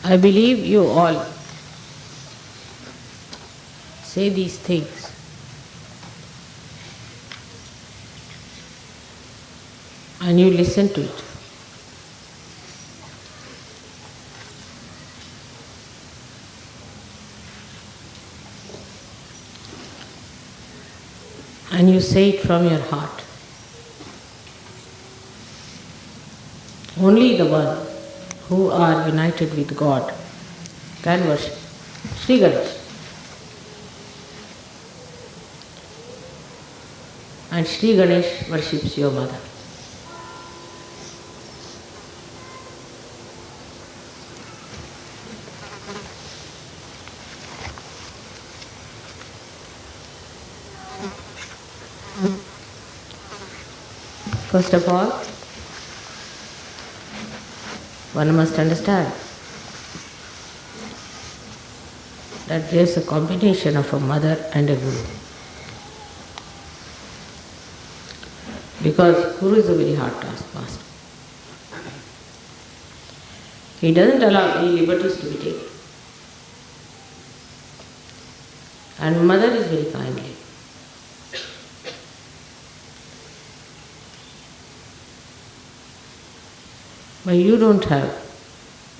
I believe you all say these things. And you listen to it. And you say it from your heart. Only the one who are united with God can worship Sri Ganesh. And Sri Ganesh worships your mother. First of all, one must understand that there is a combination of a mother and a guru. Because guru is a very hard taskmaster. He doesn't allow any liberties to be taken. And mother is very kindly. But you don't have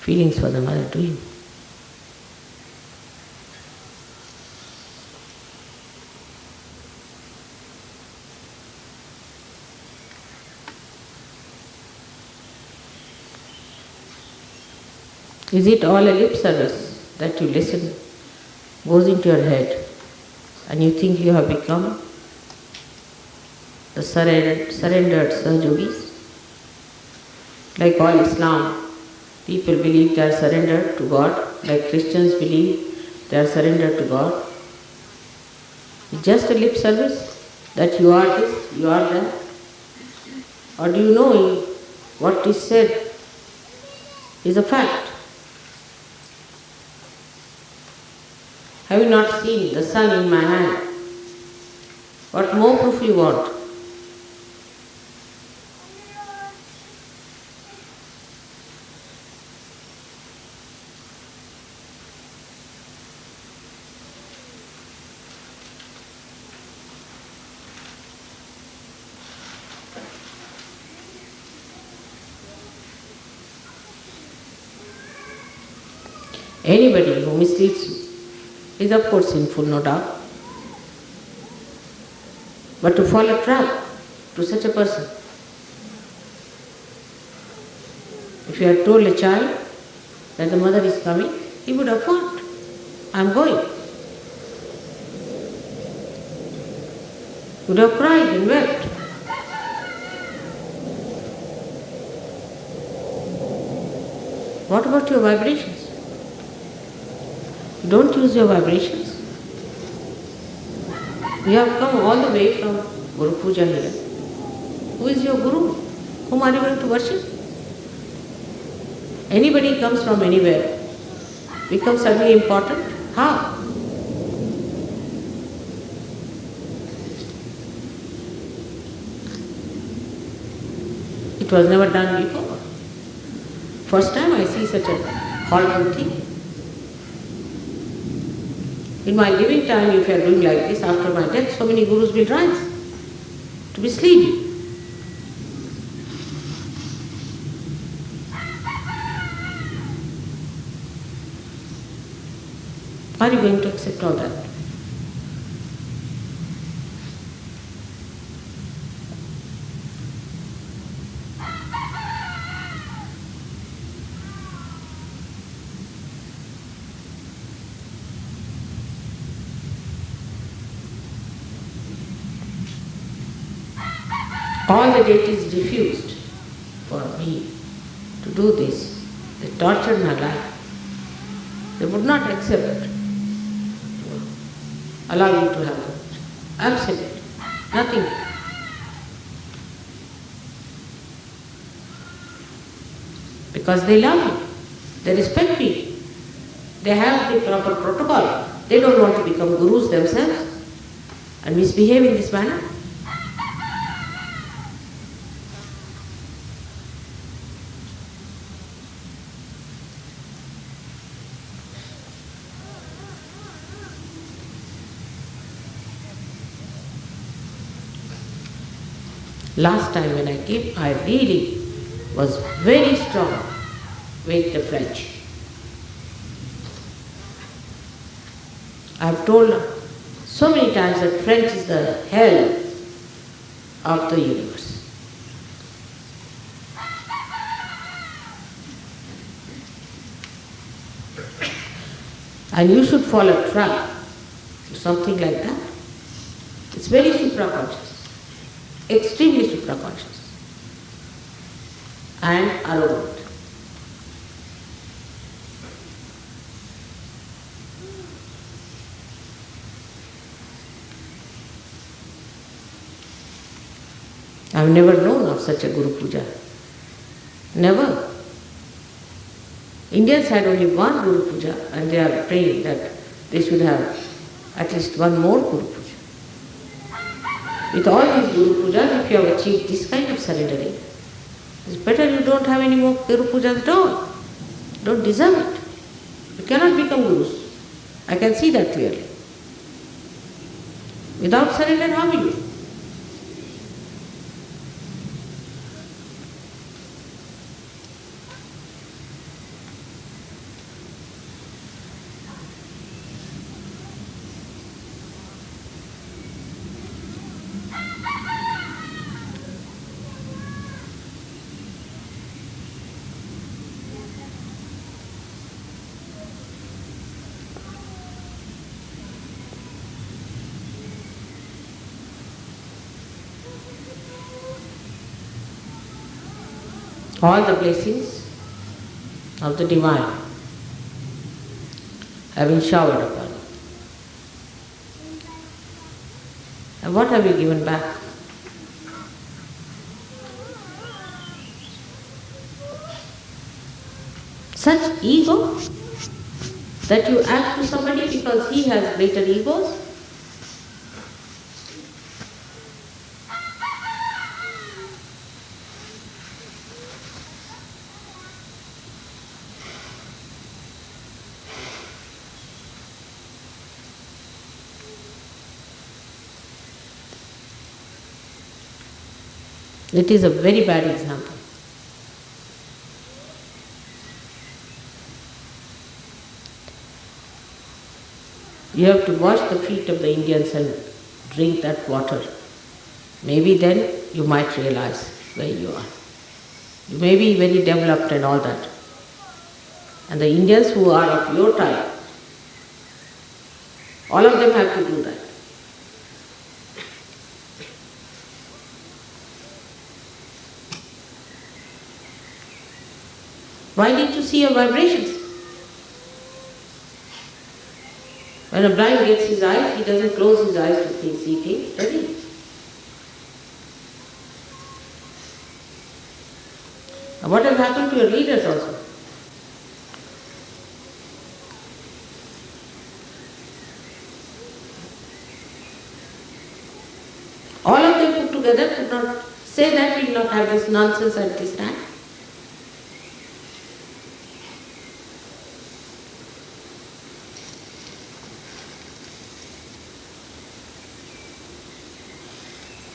feelings for the mother, do you? Is it all a lip service that you listen, goes into your head, and you think you have become the surrendered Sahajogis? Like all Islam, people believe they are surrendered to God, like Christians believe they are surrendered to God. It's just a lip service that you are this, you are that. Or do you know what is said is a fact? Have you not seen the sun in my hand? What more proof you want? Anybody who misleads you is of course sinful, no doubt. But to fall a trap to such a person, if you had told a child that the mother is coming, he would have thought, I am going. He would have cried and wept. What about your vibrations? Don't use your vibrations. You have come all the way from Gurupuja here. Who is your Guru? Whom are you going to worship? Anybody comes from anywhere, becomes suddenly important? How? It was never done before. First time I see such a horrible thing. In my living time, if you are doing like this, after my death, so many gurus will rise to mislead you. Are you going to accept all that? All the deities refused for me to do this. They tortured my life. They would not accept it. Allow you to have it. Absolute. Nothing. Because they love you. They respect you. They have the proper protocol. They don't want to become gurus themselves and misbehave in this manner. Last time when I came, I really was very strong with the French. I've told so many times that French is the hell of the universe. And you should fall a trap to something like that. It's very supraconscious, extremely supraconscious, and arrogant. I've never known of such a Gurupuja. Never. Indians had only one Gurupuja and they are praying that they should have at least one more Gurupuja. With all these Gurupujas, if you have achieved this kind of surrendering, it's better you don't have any more Gurupujas at all. You don't deserve it. You cannot become Gurus. I can see that clearly. Without surrender, how will you? All the blessings of the Divine have been showered upon you. And what have you given back? Such ego that you act to somebody because he has greater egos? It is a very bad example. You have to wash the feet of the Indians and drink that water. Maybe then you might realize where you are. You may be very developed and all that. And the Indians who are of your type, all of them have to do that. Why need to see your vibrations? When a blind gets his eyes, he doesn't close his eyes to see things, does he? And what has happened to your leaders also? All of them put together could not say that we will not have this nonsense at this time.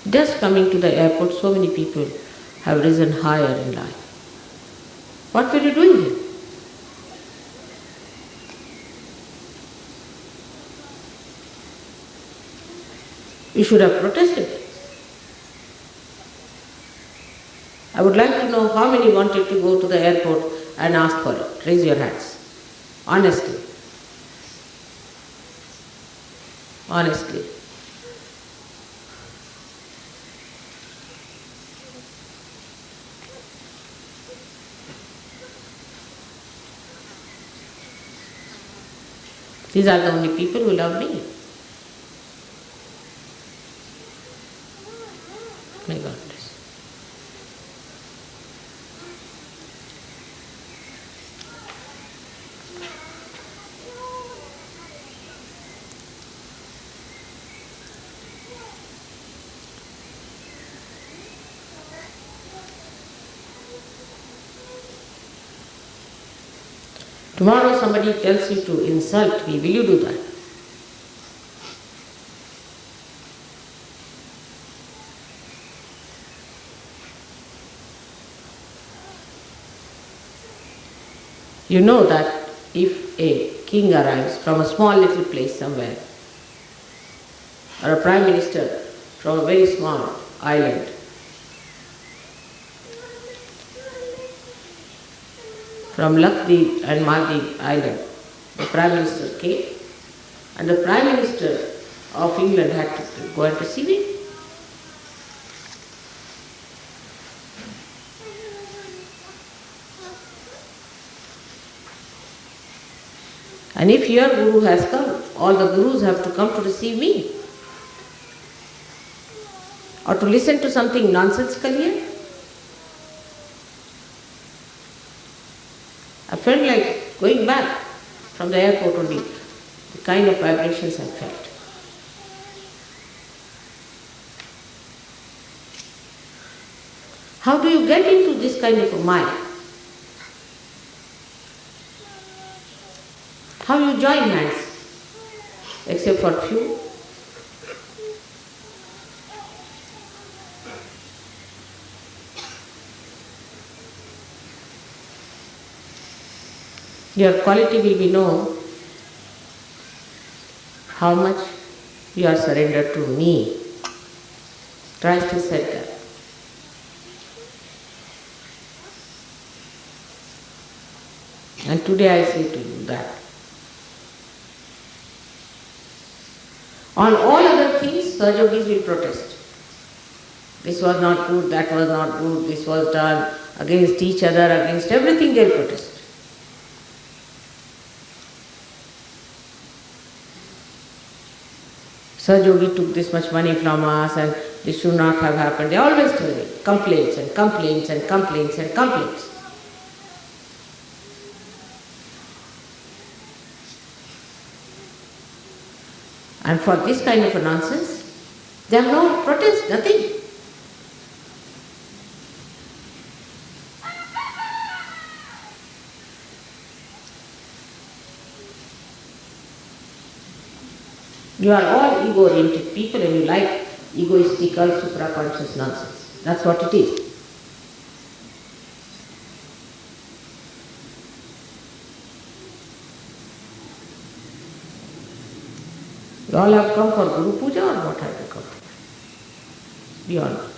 Just coming to the airport, so many people have risen higher in life. What were you doing here? You should have protested. I would like to know how many wanted to go to the airport and ask for it. Raise your hands. Honestly. Honestly. These are the only people who love me. May God bless. Tomorrow somebody tells you to insult me, will you do that? You know that if a king arrives from a small little place somewhere, or a prime minister from a very small island, from Lakdweep and Maldives island, the prime minister came, and the prime minister of England had to go and receive him. And if your guru has come, all the gurus have to come to receive me. Or to listen to something nonsensical here. I felt like going back from the airport only, the kind of vibrations I felt. How do you get into this kind of a mind? How you join hands? Except for few. Your quality will be known how much you are surrendered to me. Christ has said that. And today I say to you that. On all other things, Sahajogis will protest. This was not good, that was not good, this was done against each other, against everything they will protest. Sahajogi took this much money from us and this should not have happened. They always tell me complaints and complaints and complaints and complaints. And for this kind of a nonsense, there are no protests, nothing. You are all ego-oriented people and you like egoistical, supraconscious nonsense. That's what it is. You all have come for Gurupuja or what have you come for? Be honest.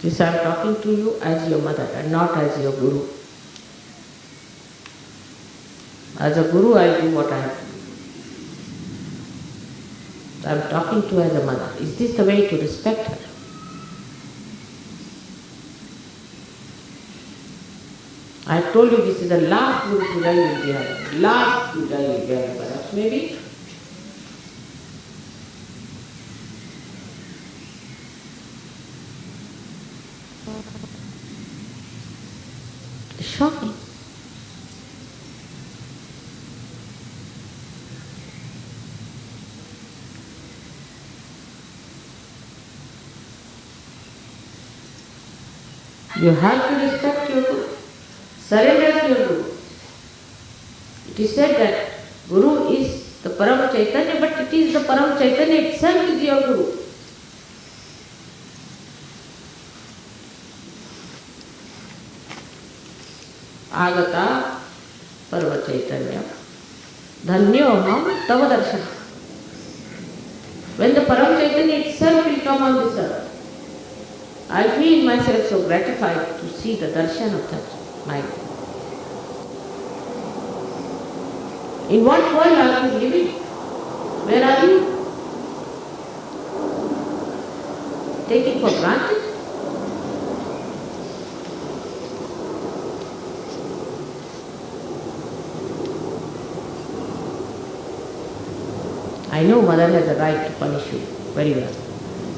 This I am talking to you as your mother and not as your Guru. As a Guru I do what I have to do. I am talking to you as a mother. Is this the way to respect her? I told you this is the last Gurupuja you will be having. Last Puja you will be having, perhaps, maybe. It's shocking. You have to respect your Guru. Surrender to your Guru. It is said that Guru is the Param Chaitanya, but it is the Param Chaitanya itself is your Guru. Agata Parva Chaitanya Dhanyo Ham Tava Darshana. When the Param Chaitanya itself will come on this earth, I feel myself so gratified to see the darshan of that my Guru. In what world are you living? Where are you? Taking for granted? I know mother has a right to punish you very well.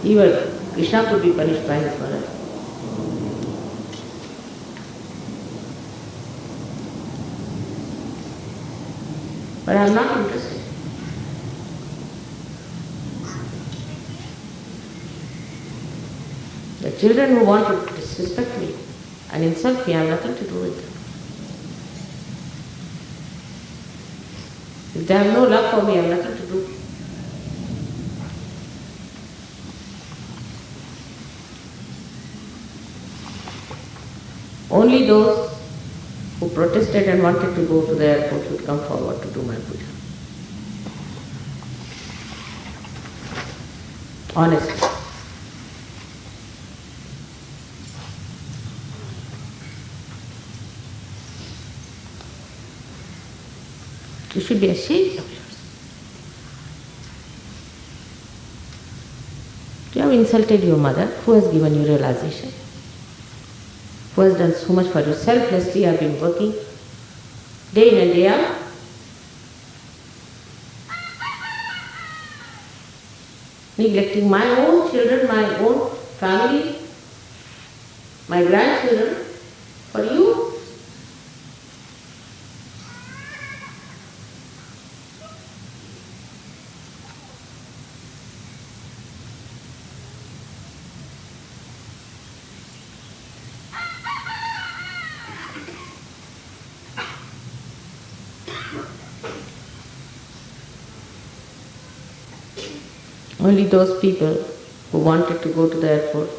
Even Krishna could be punished by his mother. But I am not interested. The children who want to disrespect me and insult me, I have nothing to do with them. If they have no love for me, I have nothing to do. Only those who protested and wanted to go to the airport should come forward to do my puja. Honestly. You should be ashamed of yourself. You have insulted your mother, who has given you realization, who has done so much for you. Selflessly you have been working day in and day out. Neglecting my own children, my own family, my grandchildren, for you. Only those people who wanted to go to the airport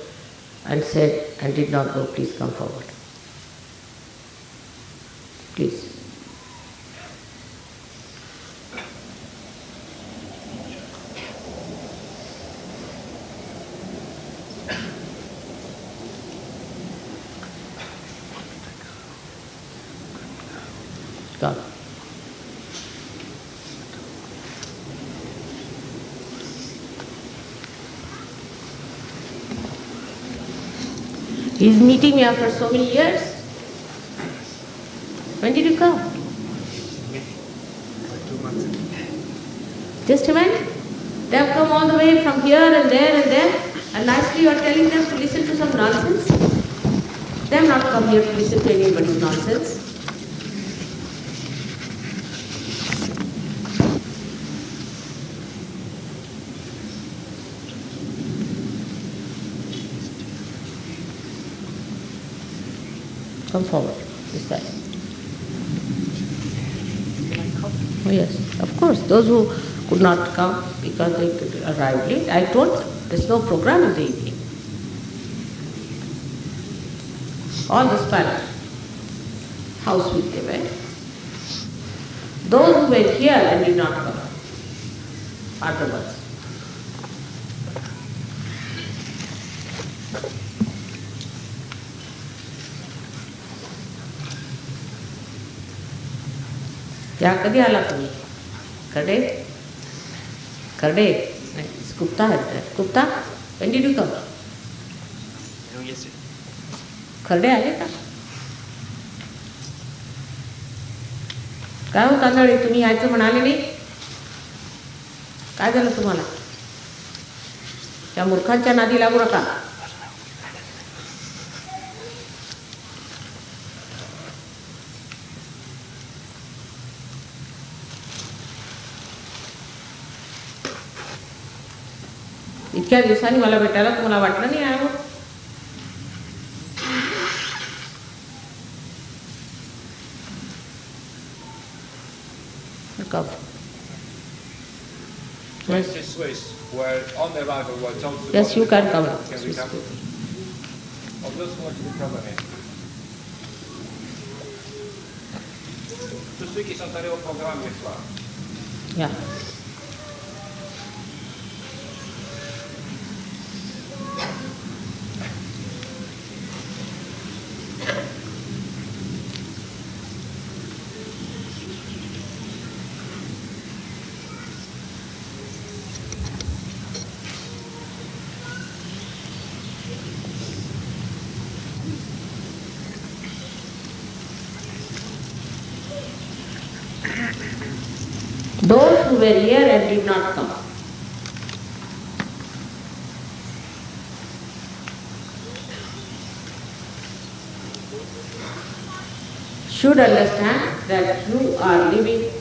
and said and did not go, please come forward. Please. Come. He's meeting me after so many years. When did you come? 2 months ago. Just a minute. They have come all the way from here and there, and nicely you are telling them to listen to some nonsense. They have not come here to listen to anybody's nonsense. Come forward, this side. Oh yes, of course. Those who could not come because they arrived late, I told them, there's no program in the evening. All the Spanish, how sweet they were. Those who were here and did not come are the ones. क्या कधी आला तुम्ही करडे करडे नाही गुप्ता है Gupta when did you come? Kharde आले का काय हो तांदळे तुम्ही यायचं म्हणाले नाही काय झालं तुम्हाला त्या मूर्खांच्या नादी लागू नका इतक्या दिवसांनी मला भेटायला तुम्हाला वाटलं नाही आहे Come. Mr. Swiss, were on arrival were told to Yes, you can come. Can we come? Of those who want to come in. Tous ceux qui sont allés au programme ce soir. Yeah. Those who were here and did not come. Should understand that you are living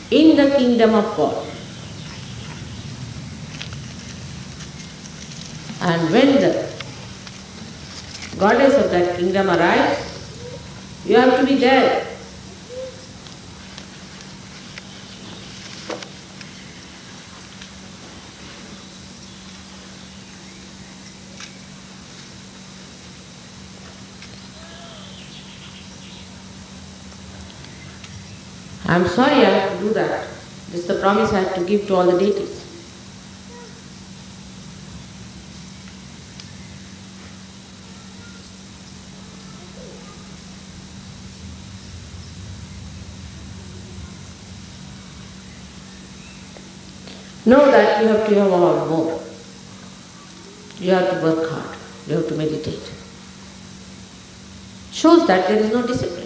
in the kingdom of God. And when the goddess of that kingdom arrives, you have to be there. I'm sorry I have to do that. This is the promise I have to give to all the deities. Know that you have to evolve more. You have to work hard. You have to meditate. Shows that there is no discipline.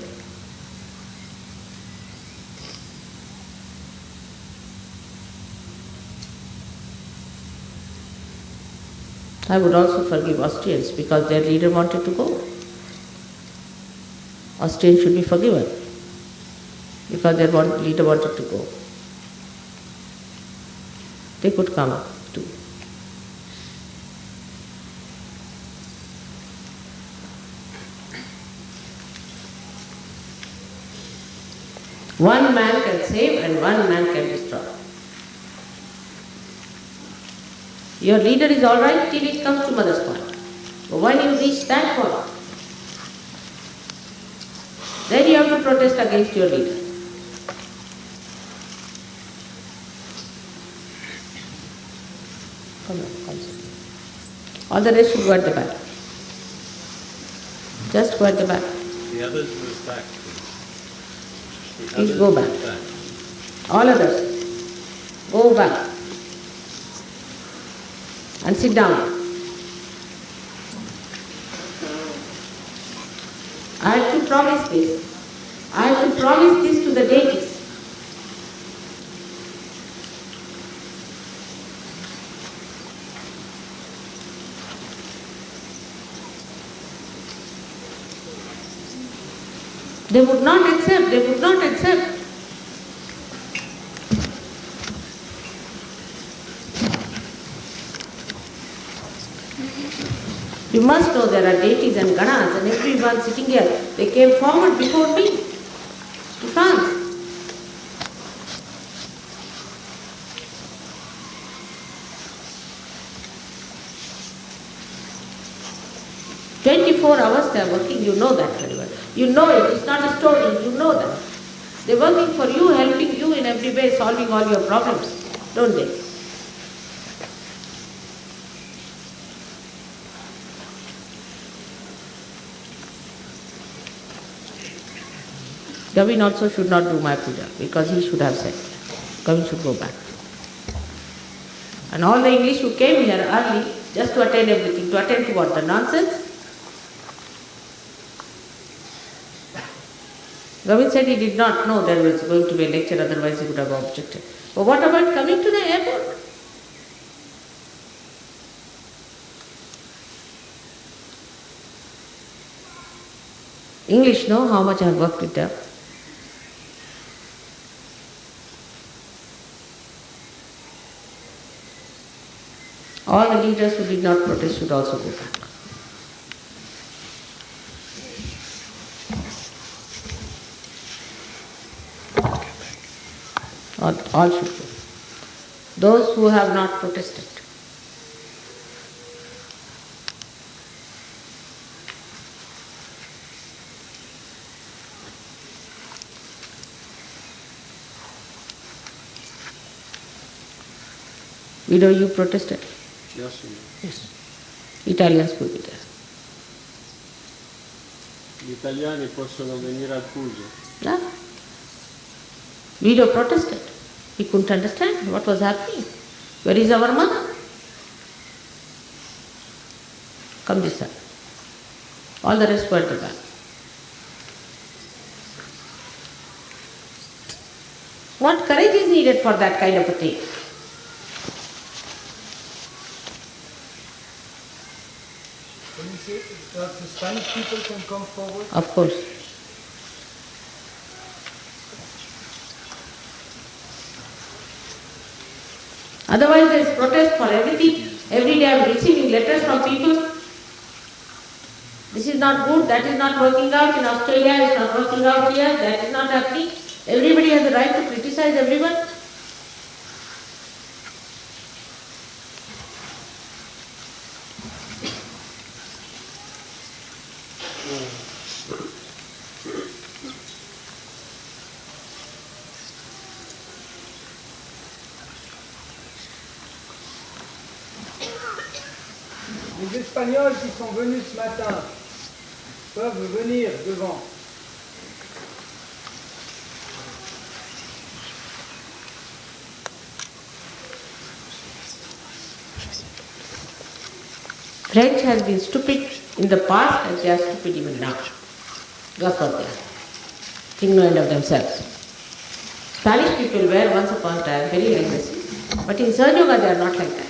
I would also forgive Austrians because their leader wanted to go. Austrians should be forgiven because their leader wanted to go. They could come too. One man can save and one man can destroy. Your leader is all right till it comes to mother's point. But when you reach that point, then you have to protest against your leader. Come on. All the rest should go at the back. Just go at the back. The others move back. Please go back. All others, go back and sit down. I have to promise this. I have to promise this to the deities. They would not accept, they would not accept. You must know there are deities and ganas and everyone sitting here, they came forward before me to France. "24 hours they are working, you know that very well. You know it, it's not a story, you know that. They're working for you, helping you in every way, solving all your problems, don't they? Gavin also should not do my puja because he should have said, Gavin should go back. And all the English who came here early just to attend everything, to attend to what? The nonsense? Gavin said he did not know there was going to be a lecture, otherwise he would have objected. But what about coming to the airport? English know how much I have worked with them. All the leaders who did not protest should also go back. All should go. Those who have not protested. Widow, you protested? Yes. Yes. Italians could be there. Gli italiani possono venire al Puja. Yeah. Widow protested. He couldn't understand what was happening. Where is our mother? Come this side. All the rest were at the back. What courage is needed for that kind of a thing? Can you say that the Spanish people can come forward? Of course. Otherwise there is protest for everything. Every day I am receiving letters from people. This is not good, that is not working out in Australia, it's not working out here, that is not happening. Everybody has the right to criticize everyone. Les Espagnols qui sont venus ce matin peuvent venir devant. French has been stupid in the past and they are stupid even now. That's what they are. Think no end of themselves. Spanish people were once upon a time very aggressive, but in Sahaja Yoga they are not like that.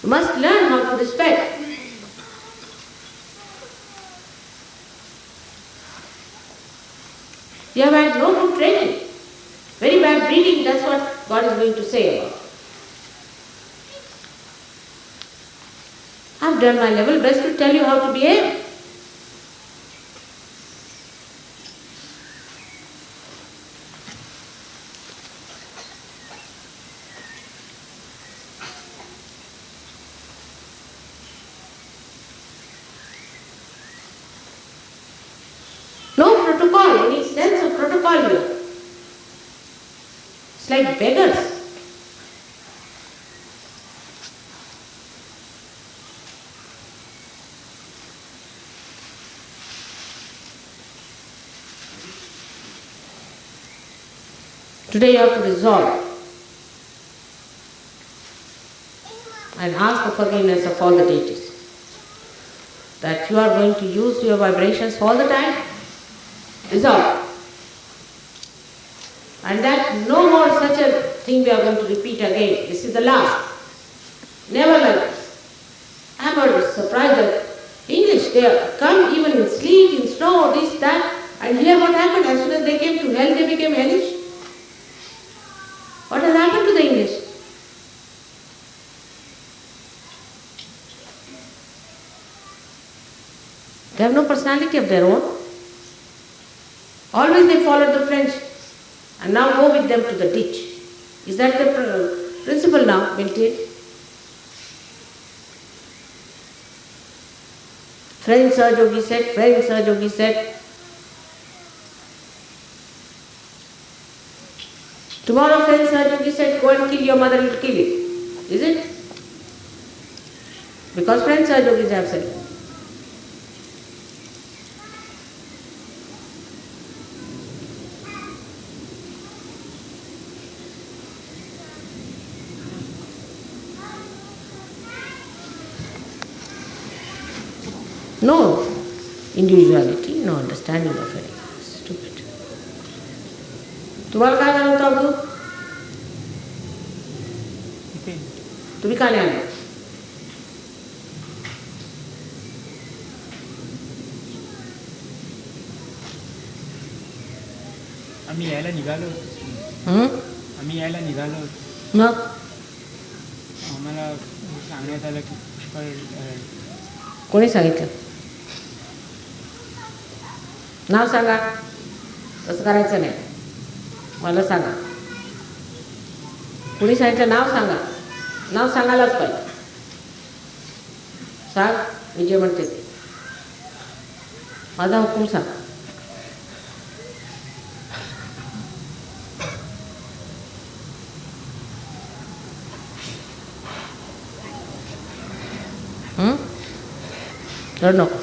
You must learn how to respect. You have had no good training. Very bad breeding, that's what God is going to say about. I have done my level best to tell you how to behave. No protocol, any sense of protocol here. It's like beggars. Today you have to resolve and ask for forgiveness of all the deities. That you are going to use your vibrations all the time. Resolve. And that no more such a thing we are going to repeat again. This is the last. Never like this. I am surprised that English, they come even in sleet, in snow, this, that, and hear what happened. As soon as they came to hell, they became hellish. What has happened to the English? They have no personality of their own. Always they followed the French and now go with them to the ditch. Is that the principle now maintained? French Sahaja Yogi said, French Sahaja Yogi said. Tomorrow French Sahaja Yogi said, go and kill your mother, you will kill it. Is it? Because French Sahaja Yogis have said. No individuality, no understanding of anything. Stupid. तुम्हाला काय म्हणत होता तू? तुम्ही का नाही आले? आम्ही यायला निघालो. आम्ही यायला निघालो. मग आम्हाला सांगण्यात आलं की पुष्कळ. कोणी सांगितलं? नाव सांगा. तसं करायचं नाही. मला सांगा. कोणी सांगितलं नाव सांगा. नाव सांगायलाच पाहिजे. सांग, मी जे म्हणते ते. माझा हुकूम सांग. तर नको.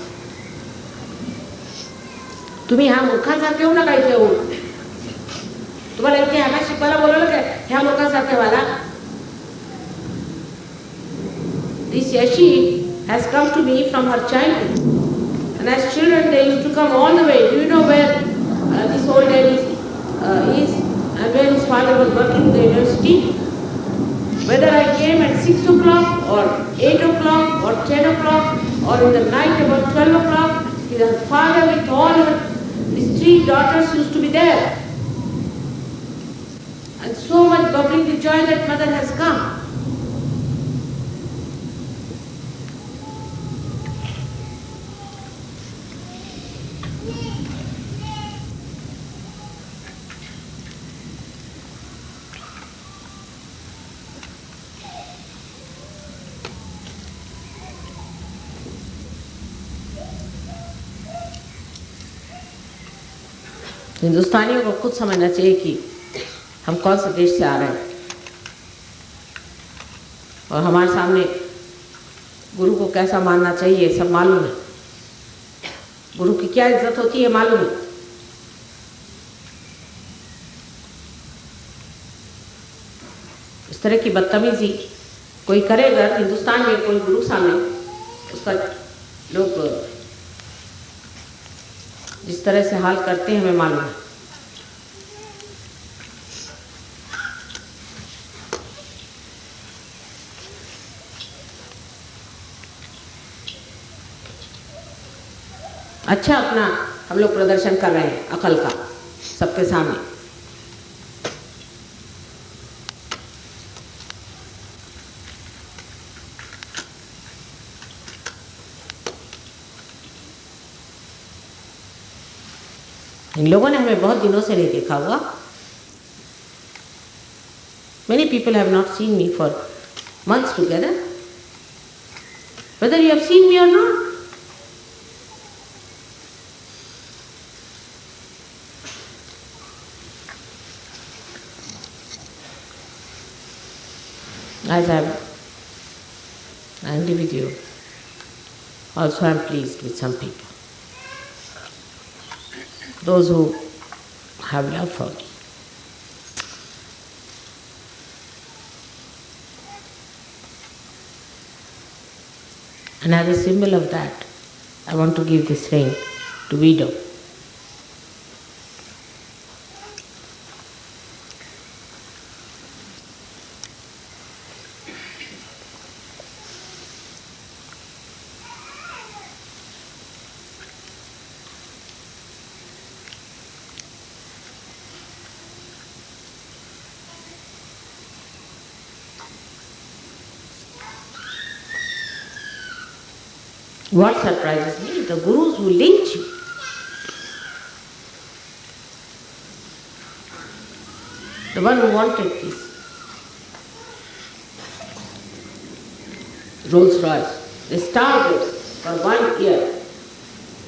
तुम्ही ह्या मूर्खांसारखे होऊ नका इथे येऊन. तुम्हाला इथे ह्याला शिकवायला बोलवलं काय? ह्या मूर्खांसारखे व्हायला. This Yashi has come to me from her childhood. And as children they used to come all the way. Do you know where this old lady is and where his father was working in the university? Whether I came at 6 o'clock or 8 o'clock or 10 o'clock or in the night about 12 o'clock, his father with all his 3 daughters used to be there. And so much bubbling the joy that mother has come. हिंदुस्तानियों को खुद समझना चाहिए कि हम कौन से देश से आ रहे हैं. और हमारे सामने गुरु को कैसा मानना चाहिए सब मालूम है, गुरु की क्या इज्जत होती है मालूम है। इस तरह की बदतमीजी कोई करेगा हिंदुस्तान में, कोई गुरु सामने, उसका लोग जिस तरह से हाल करते हैं हमें मालूम है। अच्छा अपना हम लोग प्रदर्शन कर रहे हैं अकल का सबके सामने। इन लोगों ने हमें बहुत दिनों से नहीं देखा हुआ। Many people have not seen me for months together. Whether you have seen me or not. As I am angry with you, also I am pleased with some people. Those who have love for me. And as a symbol of that, I want to give this ring to widow. What surprises me, the gurus who lynch you. The one who wanted this Rolls Royce, they starved it for 1 year,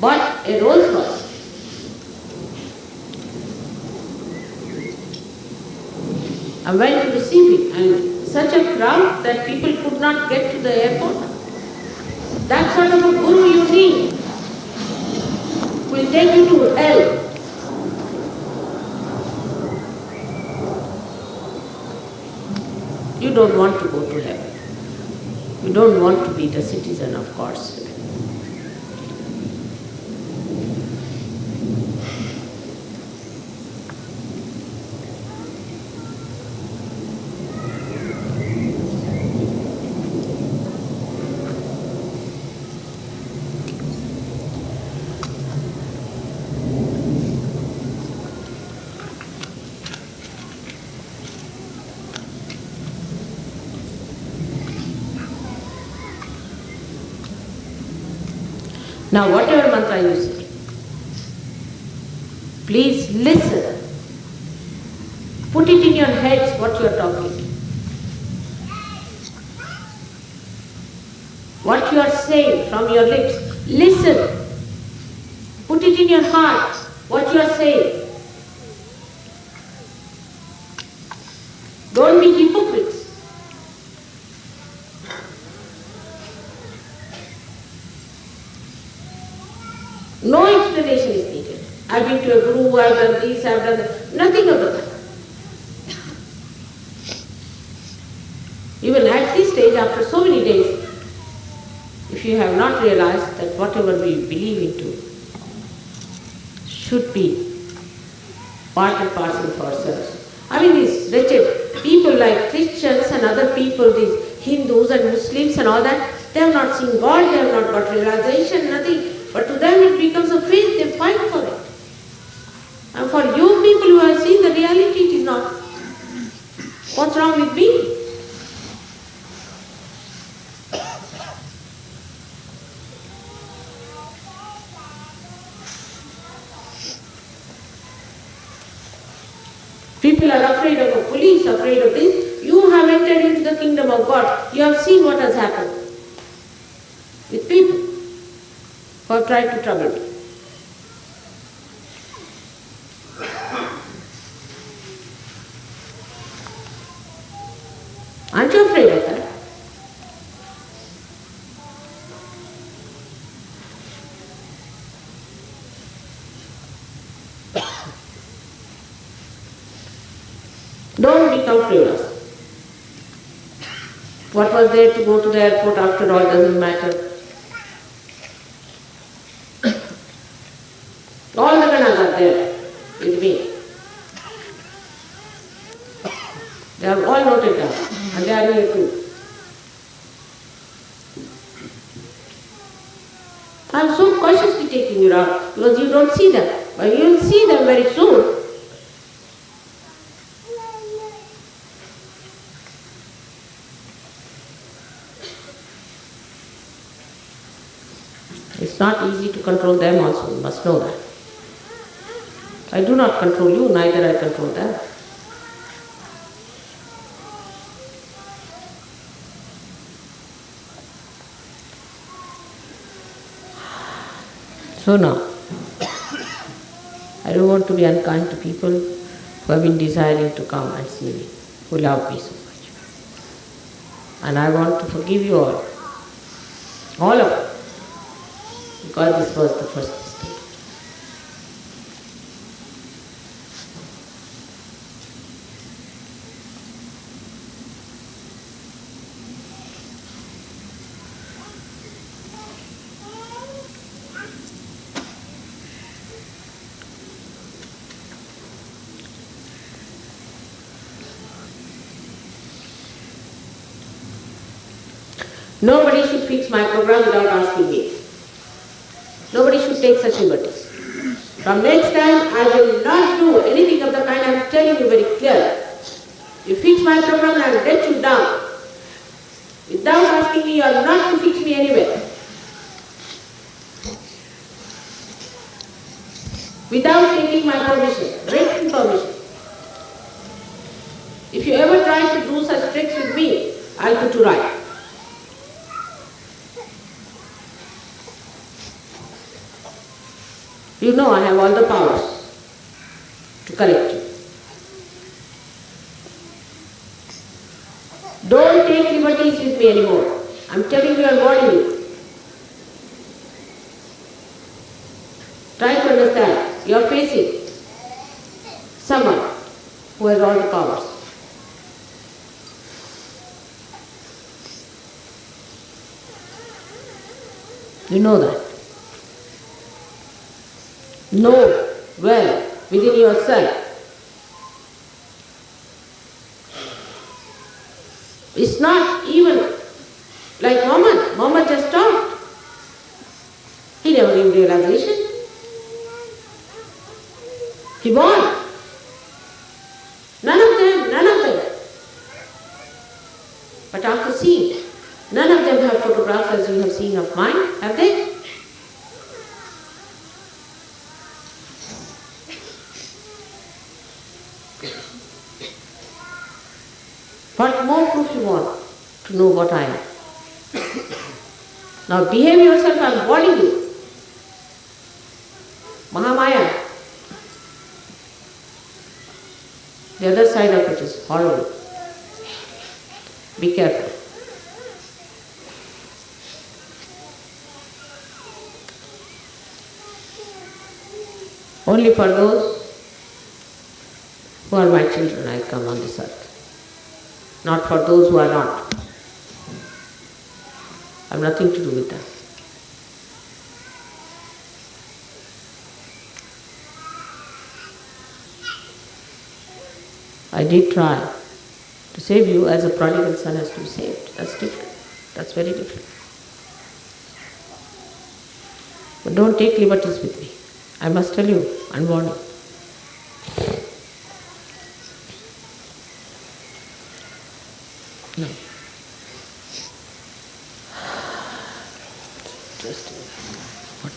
bought a Rolls Royce. I went to receive it, and such a crowd that people could not get to the airport. That sort of a guru you need will take you to hell. You don't want to go to heaven. You don't want to be the citizen of God's heaven. Now whatever mantra you say, please listen. Put it in your heads what you are talking. What you are saying from your lips, listen. Put it in your heart what you are saying. Don't be hypocrites. No explanation is needed. I've been to a guru, I've done this, I've done that. Nothing of the kind. Even at this stage, after so many days, if you have not realized that whatever we believe into should be part and parcel for ourselves. I mean, these wretched people like Christians and other people, these Hindus and Muslims and all that, they have not seen God, they have not got realization, nothing. But to them it becomes a faith, they fight for it. And for you people who have seen the reality, it is not. What's wrong with me? People are afraid of the police, afraid of this. You have entered into the kingdom of God. You have seen what has happened with people who have tried to trouble me. Aren't you afraid of that? become frivolous. What was there to go to the airport after all doesn't matter. All the ganas are there with me. They are all noted down and they are here too. I am so cautiously taking you out because you don't see them. But you will see them very soon. It's not easy to control them also, you must know that. I do not control you, neither I control them. So now, I don't want to be unkind to people who have been desiring to come and see me, who love me so much. And I want to forgive you all of you, because this was the first mistake. Nobody should fix my program without asking me. Nobody should take such liberties. From next time, I will not do anything of the kind. I am telling you very clearly. You fix my program, I will let you down. Without asking me, you are not to fix me anywhere. Without taking my permission, written permission. If you ever try to do such tricks with me, I will put you right. You know I have all the powers to correct you. Don't take liberties with me anymore. I am telling you and warning you. Try to understand. You are facing someone who has all the powers. You know that. Know well within yourself. It's not even like Muhammad. Muhammad just talked. He never gave realization. He won. None of them. But after seeing, none of them have photographs as you have seen of mine, have they? What more proof you want to know what I am? Now behave yourself, I am warning you. Mahamaya. The other side of it is horrible. Be careful. Only for those who are my children I come on this earth. Not for those who are not. I have nothing to do with that. I did try to save you as a prodigal son has to be saved. That's different. That's very different. But don't take liberties with me. I must tell you and warn you. No. Just what?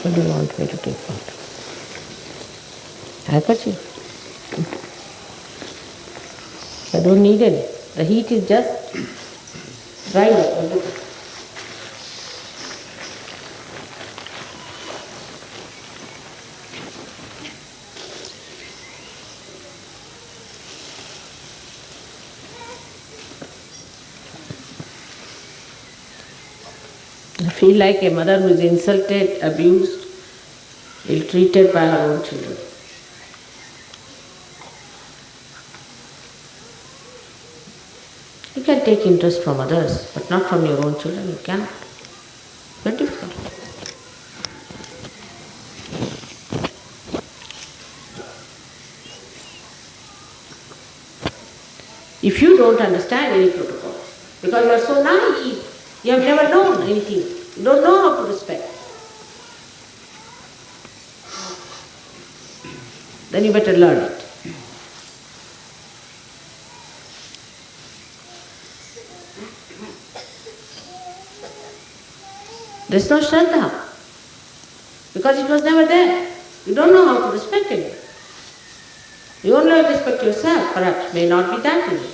What do you want me to take out? Handkerchief. I don't need any. The heat is just drying up. I feel like a mother who is insulted, abused, ill-treated by her own children. You can take interest from others, but not from your own children. You cannot. Very difficult. If you don't understand any protocol, because you are so naive, you have never known anything, you don't know how to respect, then you better learn it. There's no Shraddha, because it was never there. You don't know how to respect it. You only respect yourself, perhaps, may not be that in you.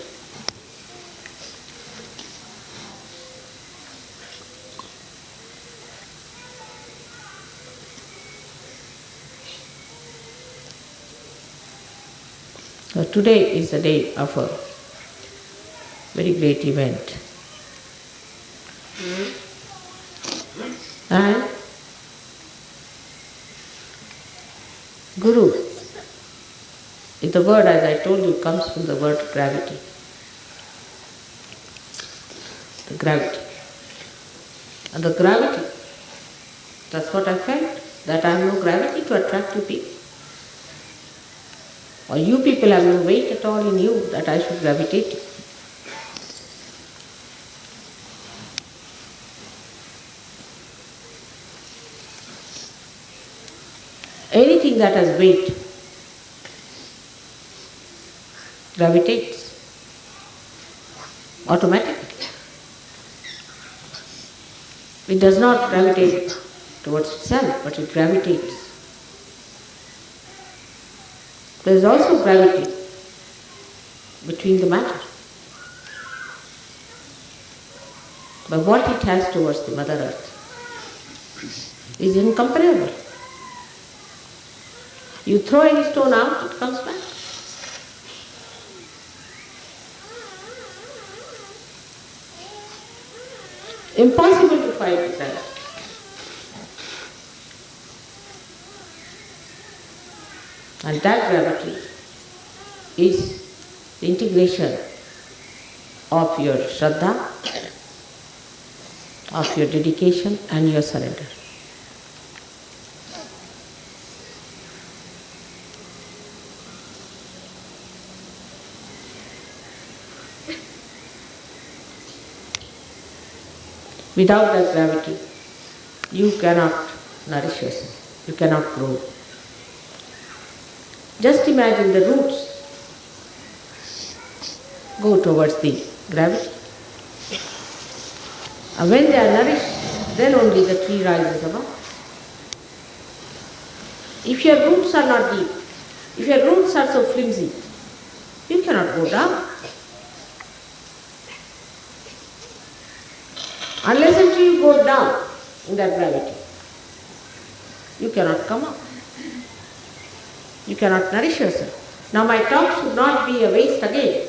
So today is a day of a very great event. And Guru, the word, as I told you, comes from the word gravity. The gravity. And the gravity, that's what I felt, that I have no gravity to attract you people. Or you people have no weight at all in you that I should gravitate to. Anything that has weight gravitates automatically. It does not gravitate towards itself, but it gravitates. There is also gravity between the matter. But what it has towards the Mother Earth is incomparable. You throw any stone out, it comes back. Impossible to fight with that. And that gravity is the integration of your Shraddha, of your dedication and your surrender. Without that gravity, you cannot nourish yourself, you cannot grow. Just imagine the roots go towards the gravity. And when they are nourished, then only the tree rises above. If your roots are not deep, if your roots are so flimsy, you cannot go down. Unless until you go down in that gravity, you cannot come up. You cannot nourish yourself. Now my talk should not be a waste again.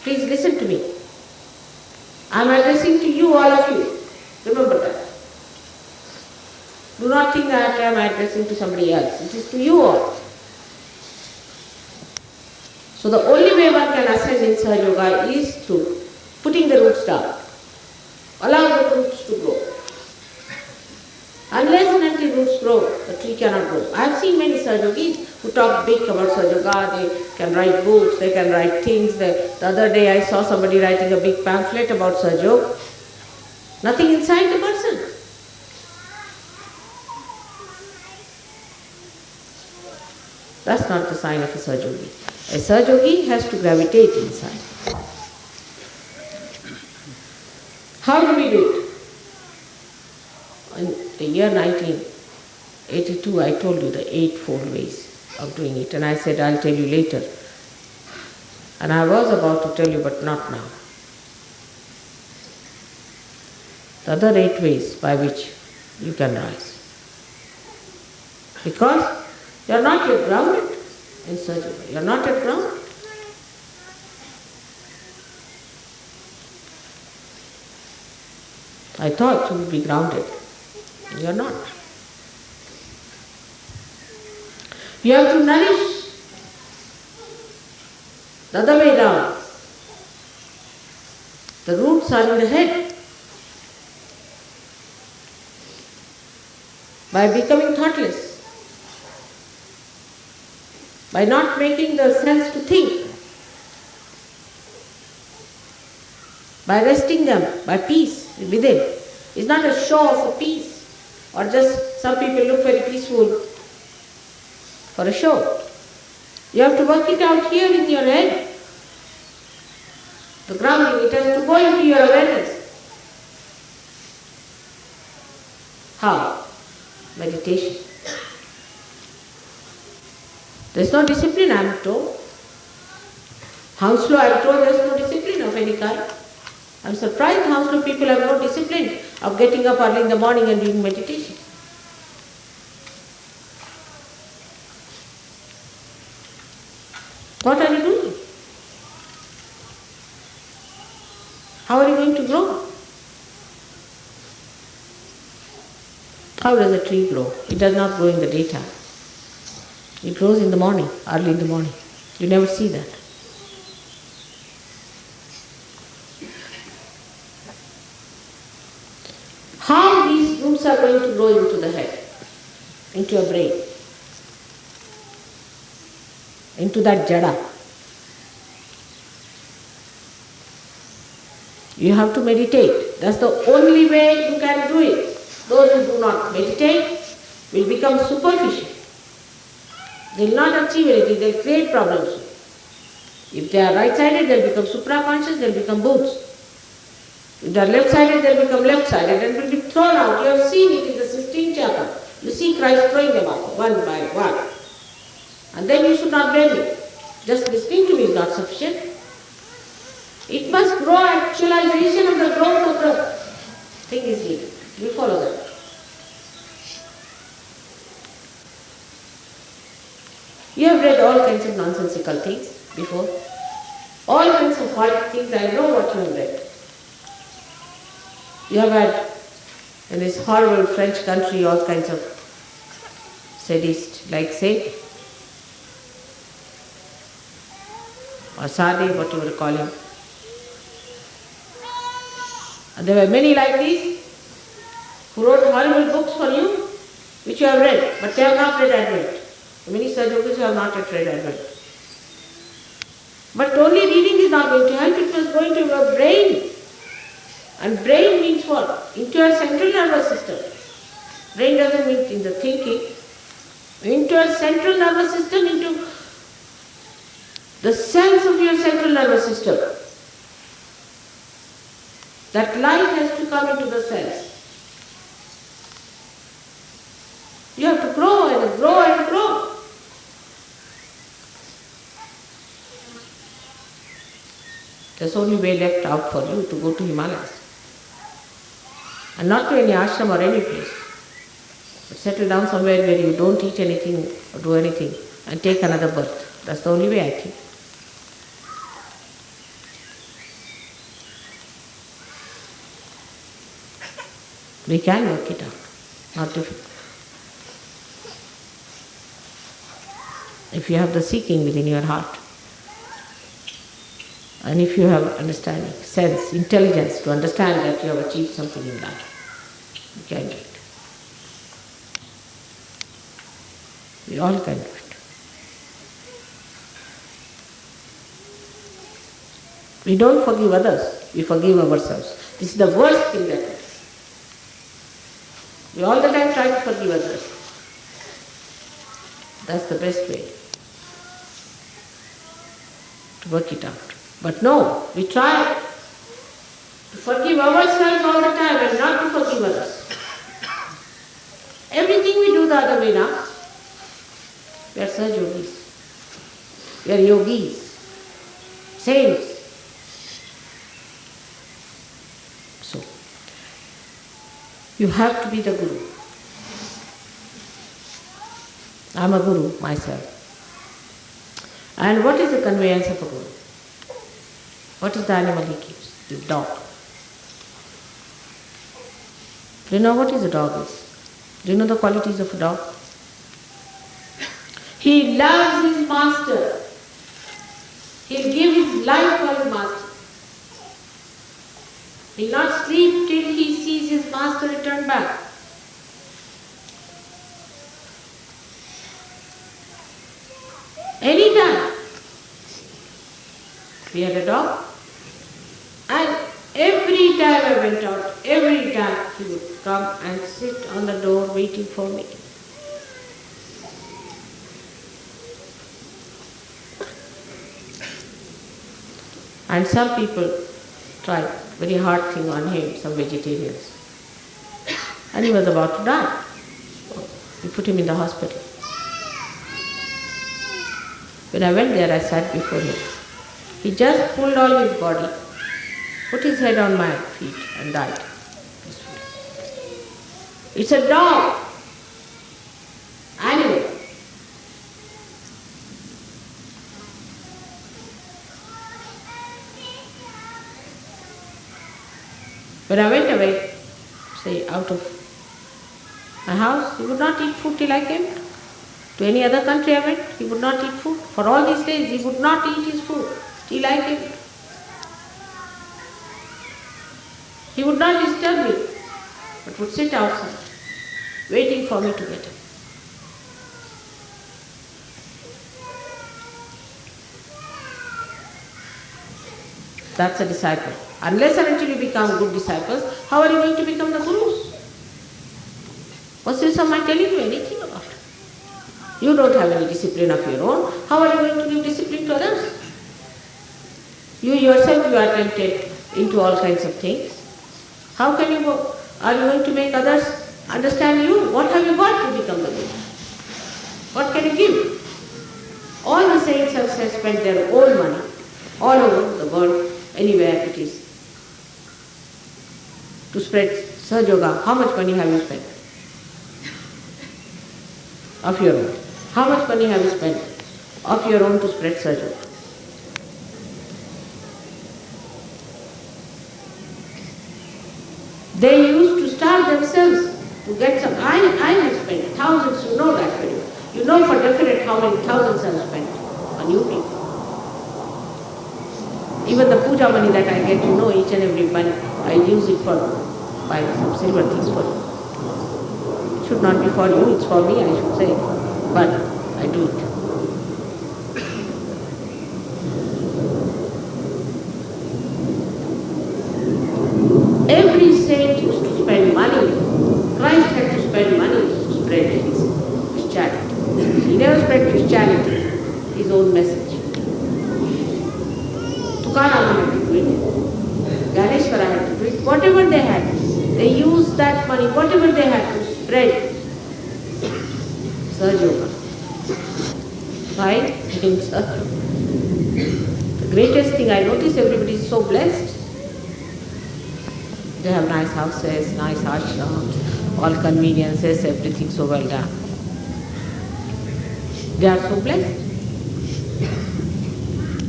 Please listen to me. I am addressing to you, all of you. Remember that. Do not think that I am addressing to somebody else. It is to you all. So the only way one can ascend in Sahaja Yoga is through putting the roots down. Allow the roots to grow. Unless and until roots grow, the tree cannot grow. I have seen many Sahaja Yogis who talk big about Sahaja Yoga. They can write books, they can write things. The other day I saw somebody writing a big pamphlet about Sahaja Yoga. Nothing inside the person. That's not the sign of a Sahaja Yogi. A Sahaja Yogi has to gravitate inside. How do we do it? In the year 1982, I told you the eightfold ways of doing it, and I said I'll tell you later. And I was about to tell you, but not now. The other 8 ways by which you can rise. Because you are not yet grounded in Sahaja Yoga. You are not yet grounded. I thought you would be grounded. You are not. You have to nourish the other way round. The roots are in the head. By becoming thoughtless, by not making the sense to think, by resting them, by peace within. It's not a show of a peace, or just some people look very peaceful for a show. You have to work it out here in your head. The grounding, it has to go into your awareness. How? Meditation. There's no discipline, I am told. Hounslow, I am told there's no discipline of any kind. I'm surprised Hounslow people have no discipline of getting up early in the morning and doing meditation. What are you doing? How are you going to grow? How does a tree grow? It does not grow in the daytime. It grows in the morning, early in the morning. You never see that. How these roots are going to grow into the head, into your brain, into that jada. You have to meditate. That's the only way you can do it. Those who do not meditate will become superficial. They will not achieve anything, they will create problems. If they are right-sided, they will become supra-conscious, they will become Buddhas. If they are left-sided, they will become left-sided and will be thrown out. You have seen it in the Sistine Chapel. You see Christ throwing them out, one by one. And then you should not blame me. Just listening to me is not sufficient. It must grow, actualization of the growth of the thing is needed. We follow that. You have read all kinds of nonsensical things before. All kinds of horrid things, I know what you have read. You have had in this horrible French country all kinds of sadists, like say, or Sade, what you would call him. And there were many like these who wrote horrible books for you, which you have read, but they have not read Advent. Many Sajogis who have not yet read Advent. But only reading is not going to help, it must go into your brain. And brain means what? Into your central nervous system. Brain doesn't mean in the thinking. Into your central nervous system, into the cells of your central nervous system. That light has to come into the cells. You have to grow and grow and grow. There's only way left out for you to go to Himalayas. And not to any ashram or any place. But settle down somewhere where you don't eat anything or do anything and take another birth. That's the only way, I think. We can work it out. Not difficult. If you have the seeking within your heart. And if you have understanding, sense, intelligence to understand that you have achieved something in life, you can do it. We all can do it. We don't forgive others, we forgive ourselves. This is the worst thing that is. We all the time try to forgive others. That's the best way to work it out. But no, we try to forgive ourselves all the time and not to forgive others. Everything we do the other way now. We are Sajogis. We are yogis, saints. So, you have to be the Guru. I am a Guru myself. And what is the conveyance of a Guru? What is the animal he keeps? The dog. Do you know what is a dog is? Do you know the qualities of a dog? He loves his master. He'll give his life for his master. He'll not sleep till he sees his master return back. Anytime. We had a dog, and every time I went out, every time he would come and sit on the door waiting for me. And some people tried very hard thing on him, some vegetarians. And he was about to die. We put him in the hospital. When I went there, I sat before him. He just pulled all his body, put his head on my feet and died. It's a dog, animal. When I went away, say out of my house, he would not eat food till I came. To any other country I went, he would not eat food. For all these days, he would not eat his food till I came. He would not disturb me, but would sit outside, waiting for me to get up. That's a disciple. Unless and until you become good disciples, how are you going to become the gurus? What's this am I telling you anything about? You don't have any discipline of your own. How are you going to give discipline to others? You yourself, you are tempted into all kinds of things. How can you go? Are you going to make others understand you? What have you got to become the guru? What can you give? All the saints have spent their own money all over the world, anywhere it is, to spread Sahaja Yoga. How much money have you spent? Of your own. How much money have you spent of your own to spread Sahaja Yoga? They used to starve themselves to get some. I have spent thousands, you know that very well. You know for definite how many thousands I have spent on you people. Even the puja money that I get, you know, each and every money, I use it for buying some silver things for you. It should not be for you, it's for me, I should say. But I do it. Every saint used to spend money. Christ had to spend money to spread his charity. He never spread Christianity, his own message. Tukaram had to do it. Ganeshwara had to do it. Whatever they had, they used that money, whatever they had to spread Sahaja Yoga. Right? The greatest thing I notice, everybody is so blessed. They have nice houses, nice ashrams, all conveniences, everything so well done. They are so blessed.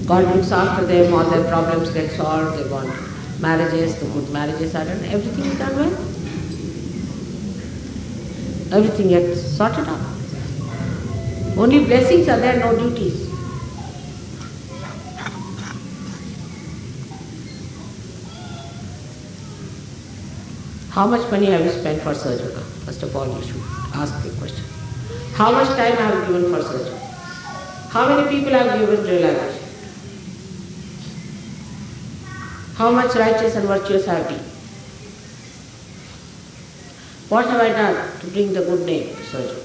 God looks after them, all their problems get solved, they want marriages, the good marriages are done, everything is done well. Everything gets sorted out. Only blessings are there, no duties. How much money have you spent for Sahaja Yoga? First of all, you should ask the question. How much time I have given for Sahaja Yoga? How many people I have given realization? How much righteous and virtuous I have been? What have I done to bring the good name to Sahaja Yoga?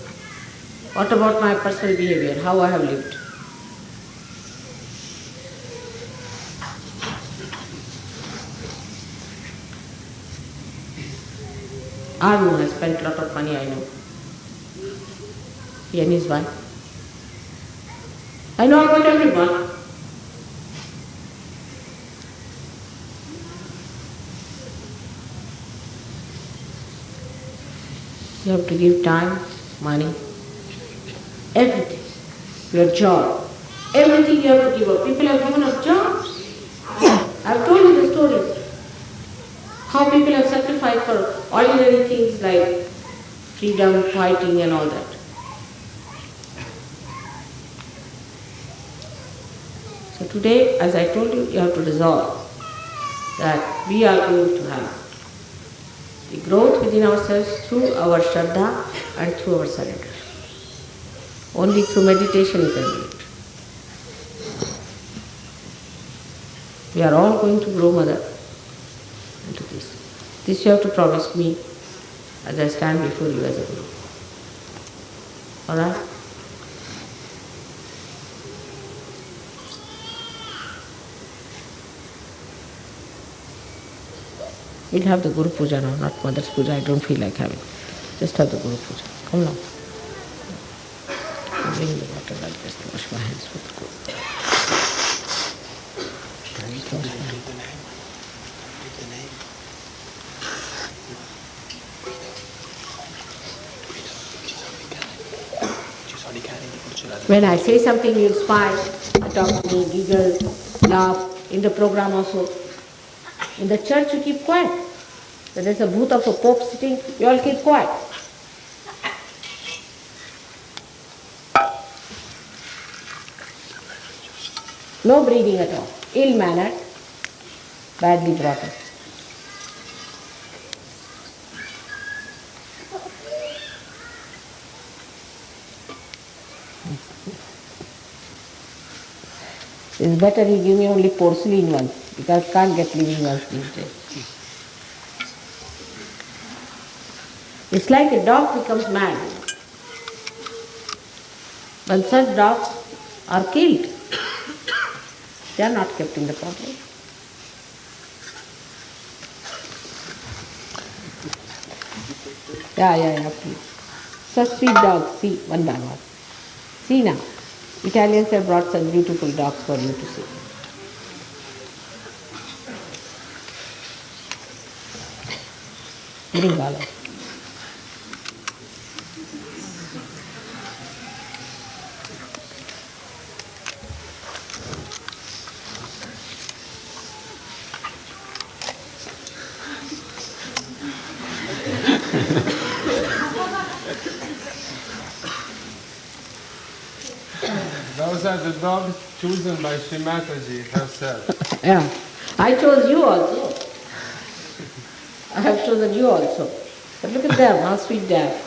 What about my personal behavior? How I have lived? Arun has spent a lot of money, I know. He and his wife. I know about everyone. You have to give time, money, everything, your job, everything you have to give up. People have given up jobs. I have told you the stories. How people have sacrificed for ordinary things like freedom fighting and all that. So today, as I told you, you have to resolve that we are going to have the growth within ourselves through our Shraddha and through our surrender. Only through meditation you can do it. We are all going to grow, Mother, into this. This you have to promise me as I stand before you as a Guru. Alright? We'll have the Gurupuja now, not Mother's Puja. I don't feel like having. Just have the Gurupuja. Come now. Bring the water. I'll just wash my hands with the Guru. When I say something, you smile, talk to me, giggle, laugh. In the program also. In the church, you keep quiet. When there's a booth of a pope sitting, you all keep quiet. No breathing at all. Ill-mannered, badly brought up. It's better you give me only porcelain ones, because can't get living ones these days. It's like a dog becomes mad. When such dogs are killed, they are not kept in the property. Yeah, please. Such sweet dogs, see, one by one. See now, Italians have brought such beautiful dogs for you to see. Bring all of them. Those are the dogs chosen by Shrimataji herself. Yeah, I chose you also. I have chosen you also. But look at them, how sweet they are.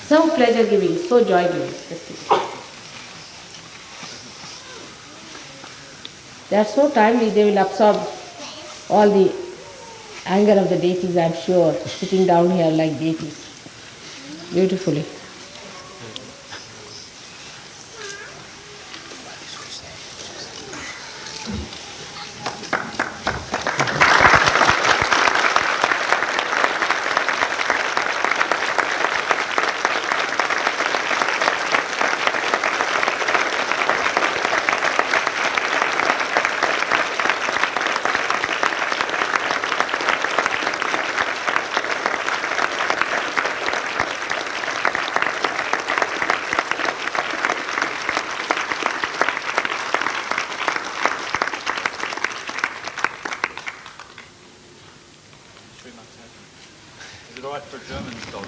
So pleasure giving, so joy giving. They are so timely, they will absorb all the anger of the deities, I am sure, sitting down here like deities. Beautifully. Is it alright for German dogs?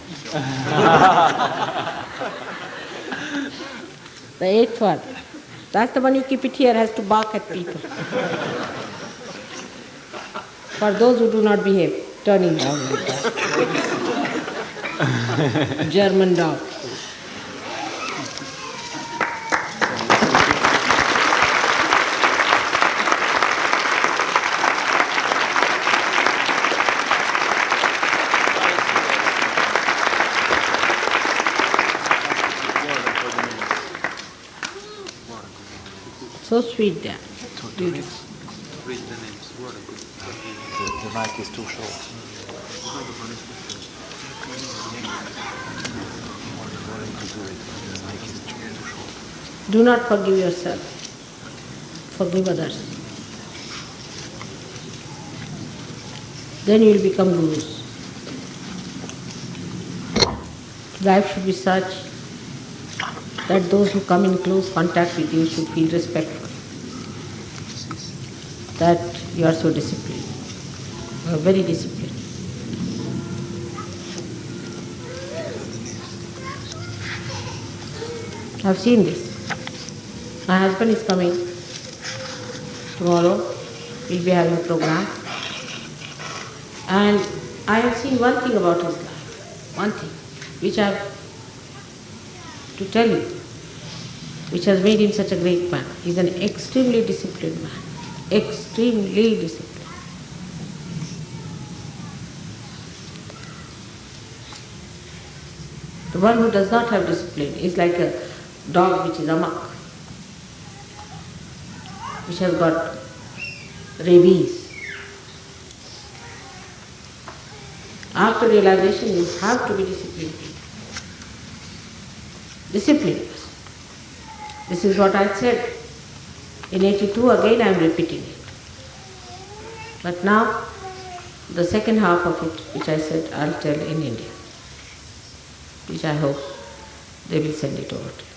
The eighth one. That's the one you keep it here, has to bark at people. For those who do not behave, turning down like that. German dog. So sweet there. Beautiful. Read the names. The mic is too short. Do not forgive yourself. Forgive others. Then you will become gurus. Life should be such that those who come in close contact with you should feel respectful. That you are so disciplined. You are very disciplined. I've seen this. My husband is coming tomorrow. We'll be having a program. And I have seen one thing about his life, one thing, which I have to tell you, which has made him such a great man. He's an extremely disciplined man. Extremely disciplined. The one who does not have discipline is like a dog which is amok, which has got rabies. After realization, you have to be disciplined. Discipline. This is what I said. In 82, again I am repeating it. But now, the second half of it, which I said, I'll tell in India, which I hope they will send it over to you.